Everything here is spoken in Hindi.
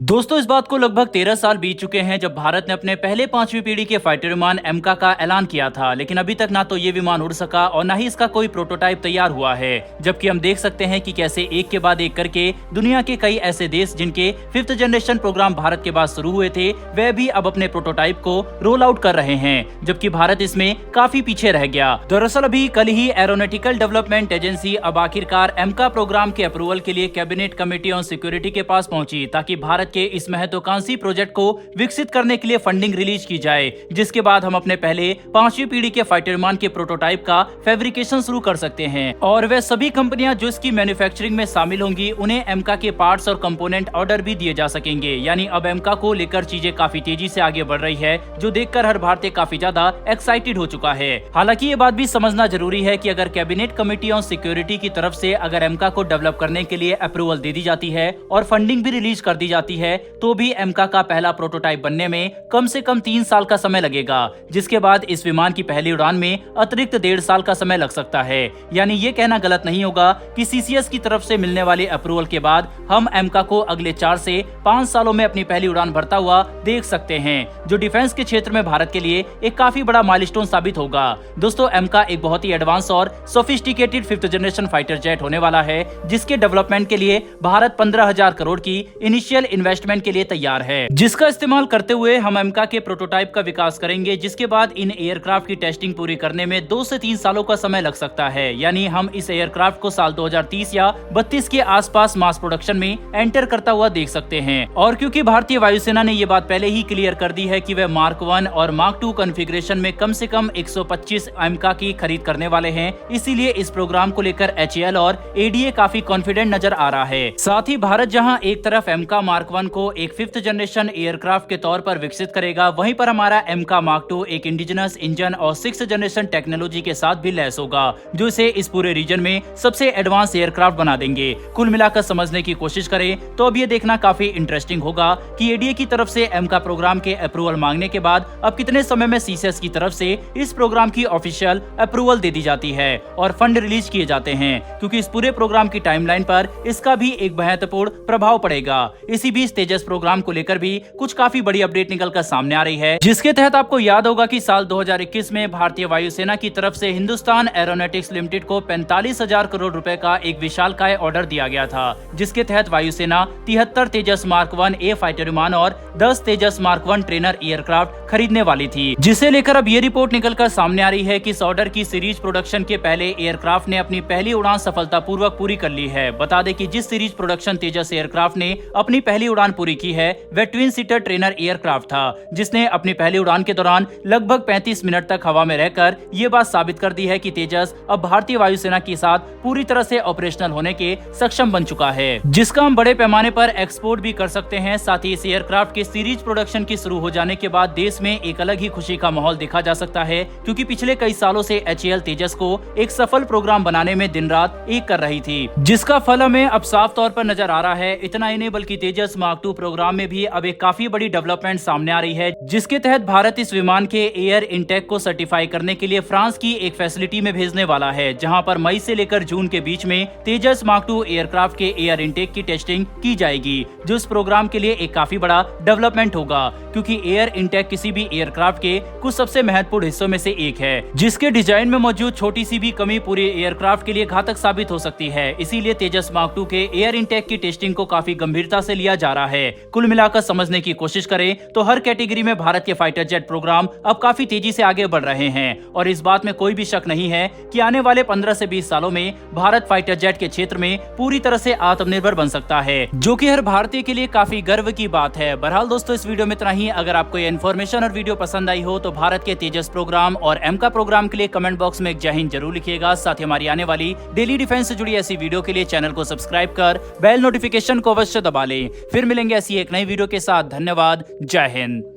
दोस्तों, इस बात को लगभग 13 साल बीत चुके हैं जब भारत ने अपने पहले 5वीं पीढ़ी के फाइटर विमान एमका का ऐलान किया था। लेकिन अभी तक ना तो ये विमान उड़ सका और ना ही इसका कोई प्रोटोटाइप तैयार हुआ है। जबकि हम देख सकते हैं कि कैसे एक के बाद एक करके दुनिया के कई ऐसे देश जिनके 5th जनरेशन प्रोग्राम भारत के बाद शुरू हुए थे, वह भी अब अपने प्रोटोटाइप को रोल आउट कर रहे हैं, जबकि भारत इसमें काफी पीछे रह गया। दरअसल अभी कल ही एरोनॉटिकल डेवलपमेंट एजेंसी अब आखिरकार एमका प्रोग्राम के अप्रूवल के लिए कैबिनेट कमेटी ऑन सिक्योरिटी के पास पहुंची, ताकि भारत के इस महत्वाकांक्षी प्रोजेक्ट को विकसित करने के लिए फंडिंग रिलीज की जाए, जिसके बाद हम अपने पहले 5वीं पीढ़ी के फाइटर विमान के प्रोटोटाइप का फैब्रिकेशन शुरू कर सकते हैं। और वह सभी कंपनियां जो इसकी मैन्युफैक्चरिंग में शामिल होंगी, उन्हें एमका के पार्ट्स और कंपोनेंट ऑर्डर भी दिए जा सकेंगे। यानी अब एमका को लेकर चीजें काफी तेजी से आगे बढ़ रही है, जो देखकर हर भारतीय काफी ज्यादा एक्साइटेड हो चुका है। हालांकि ये बात भी समझना जरूरी है कि अगर कैबिनेट कमेटी ऑन सिक्योरिटी की तरफ से अगर एमका को डेवलप करने के लिए अप्रूवल दे दी जाती है और फंडिंग भी रिलीज कर दी जाती है, तो भी एमका का पहला प्रोटोटाइप बनने में कम से कम 3 साल का समय लगेगा, जिसके बाद इस विमान की पहली उड़ान में अतिरिक्त 1.5 साल का समय लग सकता है। यानी ये कहना गलत नहीं होगा कि सीसीएस की तरफ से मिलने वाले अप्रूवल के बाद हम एमका को अगले 4 से 5 सालों में अपनी पहली उड़ान भरता हुआ देख सकते हैं, जो डिफेंस के क्षेत्र में भारत के लिए एक काफी बड़ा माइलस्टोन साबित होगा। दोस्तों, एमका एक बहुत ही एडवांस और sophisticated 5th generation fighter jet होने वाला है, जिसके डेवलपमेंट के लिए भारत 15,000 करोड़ की इनिशियल इन्वेस्टमेंट के लिए तैयार है, जिसका इस्तेमाल करते हुए हम एमका के प्रोटोटाइप का विकास करेंगे, जिसके बाद इन एयरक्राफ्ट की टेस्टिंग पूरी करने में 2 से 3 सालों का समय लग सकता है। यानी हम इस एयरक्राफ्ट को साल 2030 या 32 के आसपास मास प्रोडक्शन में एंटर करता हुआ देख सकते हैं। और क्योंकि भारतीय वायुसेना ने ये बात पहले ही क्लियर कर दी है कि वह मार्क 1 और मार्क 2 कॉन्फ़िगरेशन में कम से कम 125 एमका की खरीद करने वाले हैं, इसीलिए इस प्रोग्राम को लेकर एचएएल और एडीए काफी कॉन्फिडेंट नजर आ रहा है। साथ ही भारत जहां एक तरफ एमका मार्क 1 को एक 5th जनरेशन एयरक्राफ्ट के तौर पर विकसित करेगा, वहीं पर हमारा एमका मार्क 2 एक इंडिजिनस इंजन और 6th जनरेशन टेक्नोलॉजी के साथ भी लैस होगा, जो इसे इस पूरे रीजन में सबसे एडवांस एयरक्राफ्ट बना देंगे। कुल मिलाकर समझने की कोशिश करें तो अब ये देखना काफी इंटरेस्टिंग होगा कि एडीए की तरफ से एमका प्रोग्राम के अप्रूवल मांगने के बाद अब कितने समय में सीसीएस की तरफ से इस प्रोग्राम की ऑफिशियल अप्रूवल दे दी जाती है और फंड रिलीज किए जाते हैं, क्योंकि इस पूरे प्रोग्राम की टाइमलाइन पर इसका भी एक महत्वपूर्ण प्रभाव पड़ेगा। इसी बीच तेजस प्रोग्राम को लेकर भी कुछ काफी बड़ी अपडेट निकलकर सामने आ रही है, जिसके तहत आपको याद होगा कि साल 2021 में भारतीय वायुसेना की तरफ से हिंदुस्तान एरोनॉटिक्स लिमिटेड को 45,000 करोड़ रुपए का एक विशालकाय ऑर्डर दिया गया था, जिसके तहत वायुसेना 73 तेजस मार्क 1 ए फाइटर विमान और 10 तेजस मार्क 1 ट्रेनर एयरक्राफ्ट खरीदने वाली थी, जिसे लेकर अब ये रिपोर्ट निकलकर सामने आ रही है कि इस ऑर्डर की सीरीज प्रोडक्शन के पहले एयरक्राफ्ट ने अपनी पहली उड़ान सफलतापूर्वक पूरी कर ली है। बता दें कि जिस सीरीज प्रोडक्शन तेजस एयरक्राफ्ट ने अपनी पहली उड़ान पूरी की है, वह ट्विन सीटर ट्रेनर एयरक्राफ्ट था, जिसने अपनी पहली उड़ान के दौरान लगभग 35 मिनट तक हवा में रहकर ये बात साबित कर दी है कि तेजस अब भारतीय वायुसेना के साथ पूरी तरह से ऑपरेशनल होने के सक्षम बन चुका है, जिसका हम बड़े पैमाने पर एक्सपोर्ट भी कर सकते हैं। साथ ही इस एयरक्राफ्ट के सीरीज प्रोडक्शन की शुरू हो जाने के बाद देश में एक अलग ही खुशी का माहौल देखा जा सकता है, क्योंकि पिछले कई सालों से एचएएल तेजस को एक सफल प्रोग्राम बनाने में दिन रात एक कर रही थी, जिसका फल हमें अब साफ तौर पर नजर आ रहा है। इतना ही नहीं बल्कि तेजस मार्क 2 प्रोग्राम में भी अब एक काफी बड़ी डेवलपमेंट सामने आ रही है, जिसके तहत भारत इस विमान के एयर इनटेक को सर्टिफाई करने के लिए फ्रांस की एक फैसिलिटी में भेजने वाला है, जहां पर मई से लेकर जून के बीच में तेजस मार्क 2 एयरक्राफ्ट के एयर इनटेक की टेस्टिंग की जाएगी, जो इस प्रोग्राम के लिए एक काफी बड़ा डेवलपमेंट होगा, क्योंकि एयर इनटेक किसी भी एयरक्राफ्ट के कुछ सबसे महत्वपूर्ण हिस्सों में से एक है, जिसके डिजाइन में मौजूद छोटी सी भी कमी पूरे एयरक्राफ्ट के लिए घातक साबित हो सकती है। इसीलिए तेजस मार्क 2 के एयर इनटेक की टेस्टिंग को काफी गंभीरता से लिया जा रहा है। कुल मिलाकर समझने की कोशिश करें तो हर कैटेगरी में भारत के फाइटर जेट प्रोग्राम अब काफी तेजी से आगे बढ़ रहे हैं, और इस बात में कोई भी शक नहीं है कि आने वाले 15 से 20 सालों में भारत फाइटर जेट के क्षेत्र में पूरी तरह से आत्मनिर्भर बन सकता है, जो कि हर भारतीय के लिए काफी गर्व की बात है। बहरहाल दोस्तों, इस वीडियो में इतना ही। अगर आपको ये इन्फॉर्मेशन और वीडियो पसंद आई हो तो भारत के तेजस प्रोग्राम और एमका प्रोग्राम के लिए कमेंट बॉक्स में एक जय हिंद जरूर लिखिएगा। साथ ही हमारी आने वाली डेली डिफेंस से जुड़ी ऐसी वीडियो के लिए चैनल को सब्सक्राइब कर बेल नोटिफिकेशन को अवश्य दबा लें। फिर मिलेंगे ऐसी एक नई वीडियो के साथ। धन्यवाद। जय हिंद।